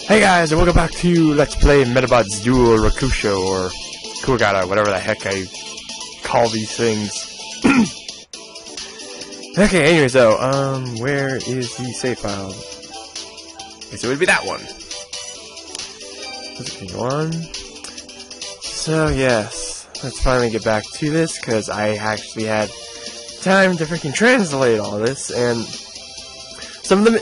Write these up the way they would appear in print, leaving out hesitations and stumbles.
Hey guys, and welcome back to Let's Play Medabots Dual Rokusho, or Kuragata, whatever the heck I call these things. Okay, anyways though, where is the save file? Okay, so it would be that one. Let's go on. So yes, let's finally get back to this, because I actually had time to freaking translate all this, and some of them...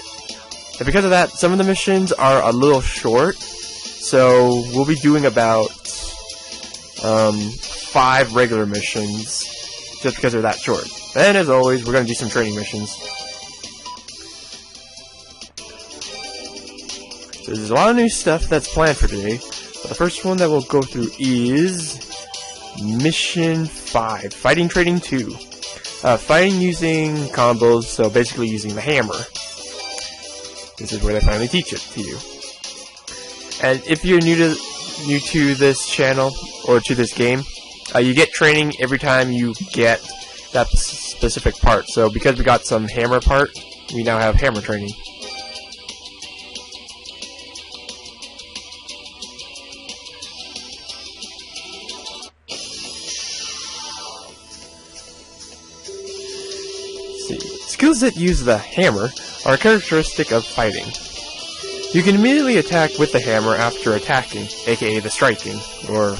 And because of that, some of the missions are a little short, so we'll be doing about 5 regular missions just because they're that short. And as always, we're going to do some training missions. So there's a lot of new stuff that's planned for today, but the first one that we'll go through is Mission 5, Fighting Training 2. Fighting using combos, so basically using the hammer. This is where they finally teach it to you. And if you're new to this channel, or to this game, you get training every time you get that specific part. So because we got some hammer part, we now have hammer training. Let's see. Skills that use the hammer are a characteristic of fighting. You can immediately attack with the hammer after attacking, aka the striking, or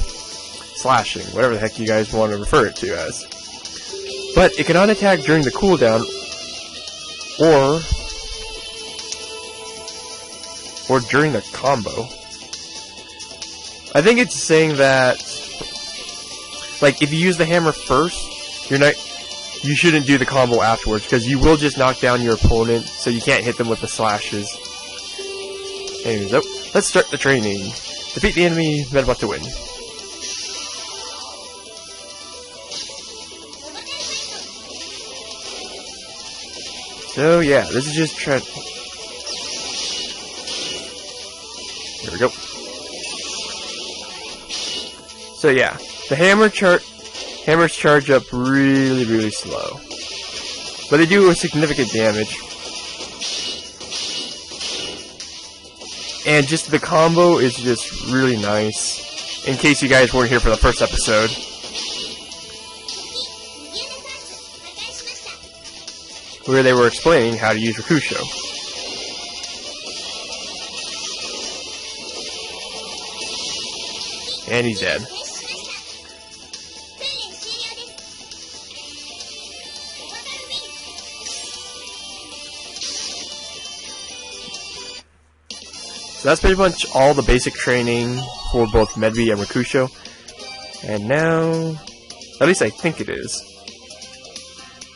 slashing, whatever the heck you guys want to refer it to as. But it cannot attack during the cooldown, or during the combo. I think it's saying that, like, if you use the hammer first, you shouldn't do the combo afterwards, because you will just knock down your opponent, so you can't hit them with the slashes. Anyways, let's start the training. Defeat the enemy Medabot to win. So yeah, this is just Here we go. So yeah, the hammers charge up really slow, but they do a significant damage. And just the combo is just really nice, in case you guys weren't here for the first episode. Where they were explaining how to use Rokusho. And he's dead. So that's pretty much all the basic training for both Medb and Rokusho. And now, at least I think it is.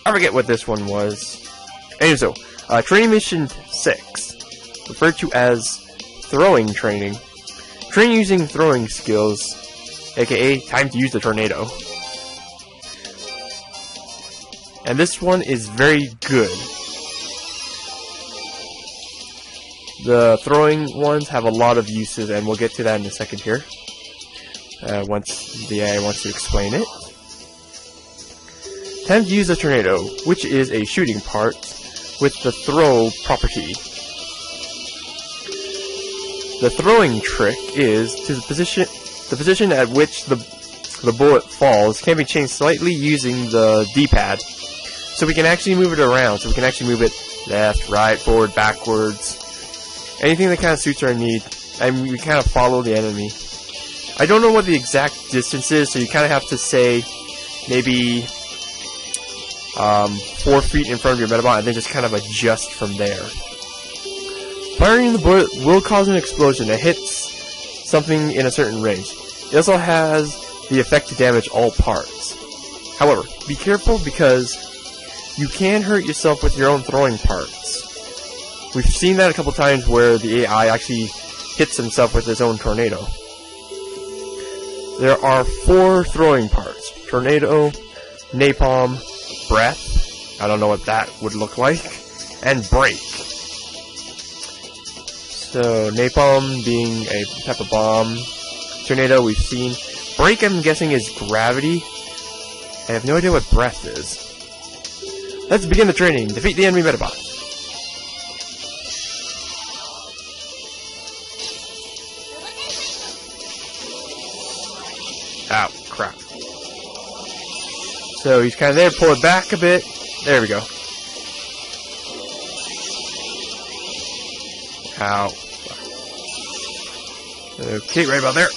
I forget what this one was. Anyway, so, Training Mission 6, referred to as Throwing Training. Train using throwing skills, aka time to use the tornado. And this one is very good. The throwing ones have a lot of uses, and we'll get to that in a second here. Once the AI wants to explain it. Time to use a tornado, which is a shooting part with the throw property. The throwing trick is to the position at which the bullet falls can be changed slightly using the D-pad. So we can actually move it around. So we can actually move it left, right, forward, backwards. Anything that kind of suits our need, and we kind of follow the enemy. I don't know what the exact distance is, so you kind of have to say maybe 4 feet in front of your Medabot, and then just kind of adjust from there. Firing the bullet will cause an explosion that hits something in a certain range. It also has the effect to damage all parts. However, be careful, because you can hurt yourself with your own throwing parts. We've seen that a couple times where the AI actually hits himself with his own tornado. There are 4 throwing parts: tornado, napalm, breath, I don't know what that would look like, and break. So napalm being a type of bomb, tornado we've seen, break I'm guessing is gravity, I have no idea what breath is. Let's begin the training. Defeat the enemy Medabot. So he's kind of there. Pull it back a bit. There we go. Ow. Okay, right about there.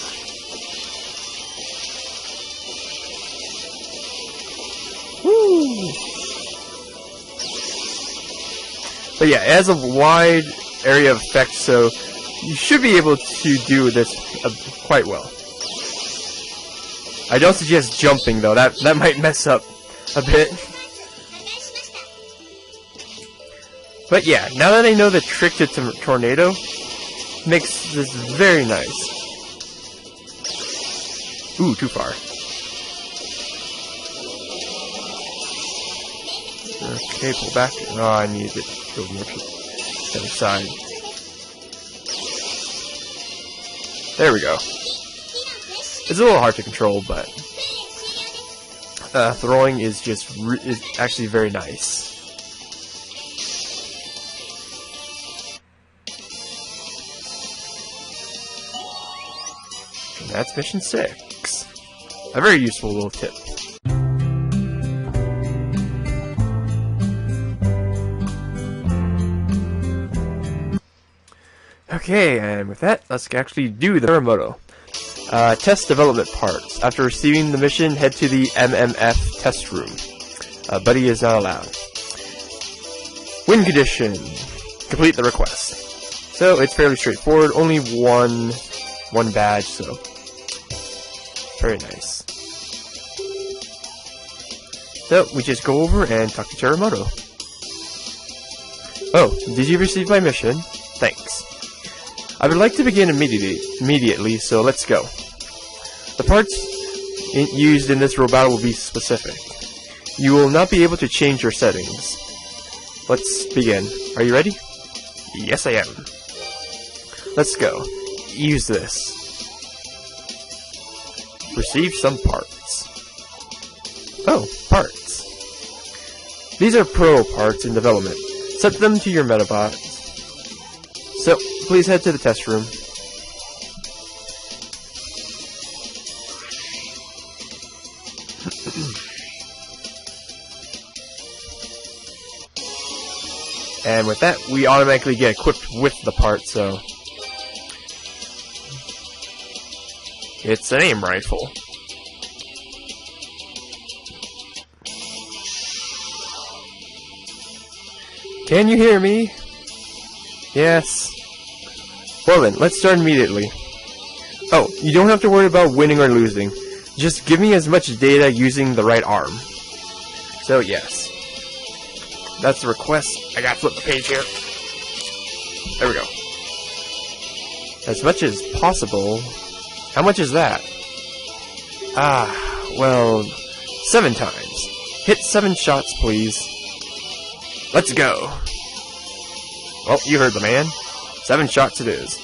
Woo! But yeah, it has a wide area of effect, so you should be able to do this quite well. I don't suggest jumping though, that might mess up a bit. But yeah, now that I know the trick to tornado, makes this very nice. Ooh, too far. Okay, pull back. Oh, I need it to go more to the other side. There we go. It's a little hard to control, but throwing is actually very nice. And that's mission 6. A very useful little tip. Okay, and with that, let's actually do the Teramoto. Test development parts. After receiving the mission, head to the MMF test room. Buddy is not allowed. Win condition. Complete the request. So it's fairly straightforward. Only one badge, so very nice. So we just go over and talk to Teramoto. Oh, did you receive my mission? Thanks. I would like to begin immediately, so let's go. The parts used in this robot will be specific. You will not be able to change your settings. Let's begin. Are you ready? Yes, I am. Let's go. Use this. Receive some parts. Oh, parts. These are pro parts in development. Set them to your Medabots. So, please head to the test room. And with that, we automatically get equipped with the part, so it's an aim rifle. Can you hear me? Yes. Well then, let's start immediately. Oh, you don't have to worry about winning or losing. Just give me as much data using the right arm. So yes. That's the request. I gotta flip the page here. There we go. As much as possible. How much is that? Well, 7 times. Hit 7 shots, please. Let's go. Well, you heard the man. 7 shots it is.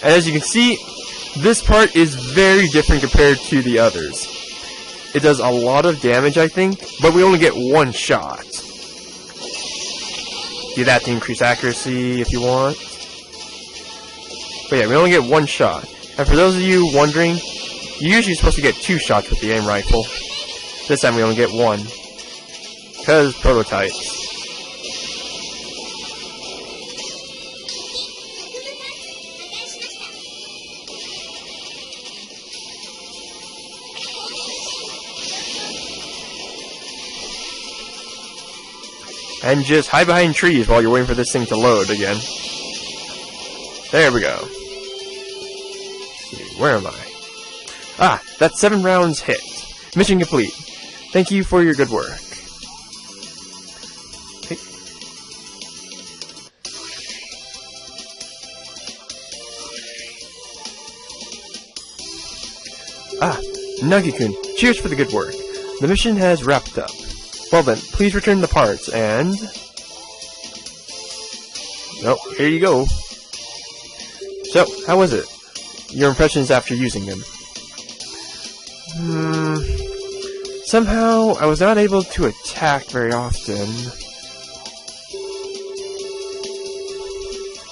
As you can see, this part is very different compared to the others. It does a lot of damage, I think, but we only get 1 shot. Do that to increase accuracy if you want. But yeah, we only get 1 shot. And for those of you wondering, you're usually supposed to get 2 shots with the aim rifle. This time we only get 1. Because prototypes. And just hide behind trees while you're waiting for this thing to load again. There we go. Where am I? Ah, that's 7 rounds hit. Mission complete. Thank you for your good work. Okay. Ah, Nagi-kun, cheers for the good work. The mission has wrapped up. Well then, please return the parts and... Oh, here you go. So, how was it? Your impressions after using them? Somehow, I was not able to attack very often.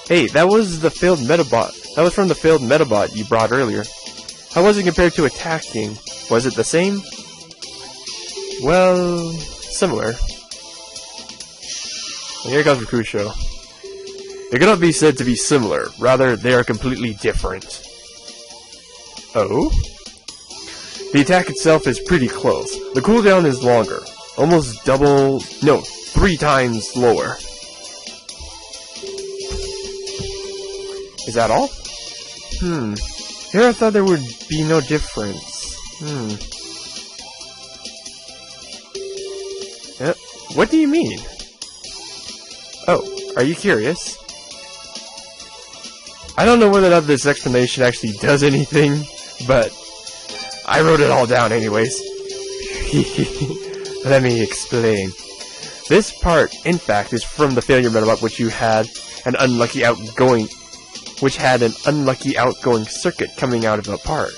Hey, that was the failed Medabot That was from the failed Medabot you brought earlier. How was it compared to attacking? Was it the same? Well, similar. And here comes Rokusho. They cannot be said to be similar. Rather, they are completely different. Oh? The attack itself is pretty close. The cooldown is longer. Almost double... no, 3 times lower. Is that all? Here I thought there would be no difference. What do you mean? Oh, are you curious? I don't know whether or not this explanation actually does anything, but I wrote it all down anyways. Let me explain. This part, in fact, is from the failure Medabot which had an unlucky outgoing circuit coming out of the part.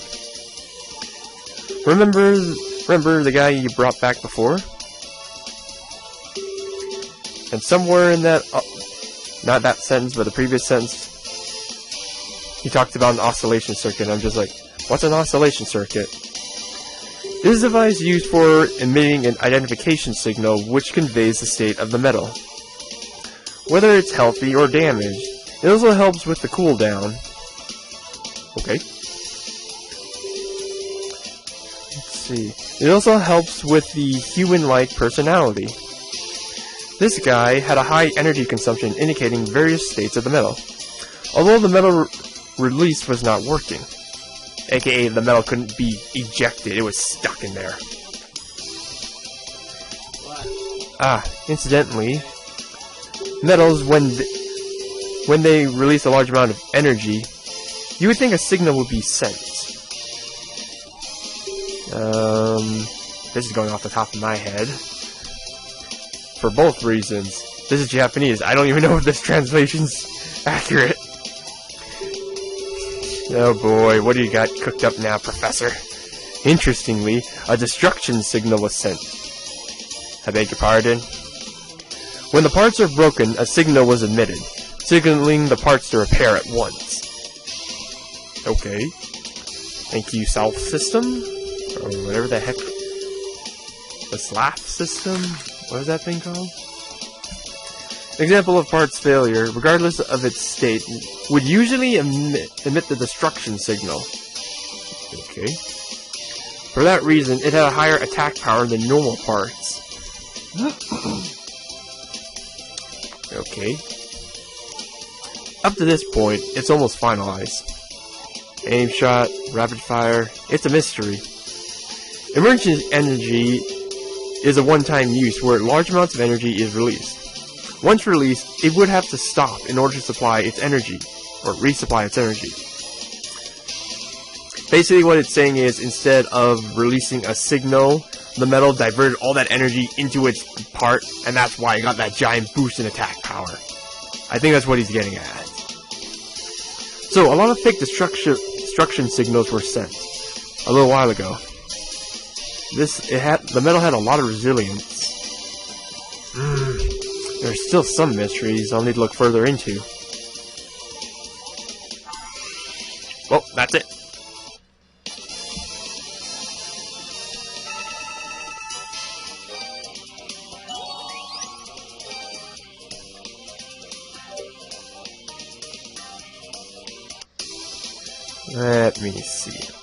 Remember the guy you brought back before? And somewhere in that, not that sentence, but the previous sentence, he talked about an oscillation circuit. I'm just like, what's an oscillation circuit? This is a device used for emitting an identification signal which conveys the state of the metal, whether it's healthy or damaged. It also helps with the cooldown. Okay. Let's see. It also helps with the human-like personality. This guy had a high energy consumption indicating various states of the metal. Although the metal release was not working, aka the metal couldn't be ejected, it was stuck in there. Incidentally, metals, when they release a large amount of energy, you would think a signal would be sent. This is going off the top of my head. For both reasons. This is Japanese. I don't even know if this translation's accurate. Oh boy, what do you got cooked up now, Professor? Interestingly, a destruction signal was sent. I beg your pardon? When the parts are broken, a signal was emitted, signaling the parts to repair at once. Okay. Thank you, South System? Or whatever the heck. The SLAF system? What is that thing called? An example of parts failure, regardless of its state, would usually emit the destruction signal. Okay. For that reason, it had a higher attack power than normal parts. Okay. Up to this point, it's almost finalized. Aim shot, rapid fire, it's a mystery. Emergency energy is a one-time use where large amounts of energy is released. Once released, it would have to stop in order to supply its energy, or resupply its energy. Basically what it's saying is, instead of releasing a signal, the metal diverted all that energy into its part, and that's why it got that giant boost in attack power. I think that's what he's getting at. So, a lot of fake destruction signals were sent a little while ago. The metal had a lot of resilience. There's still some mysteries I'll need to look further into. Well, that's it. Let me see.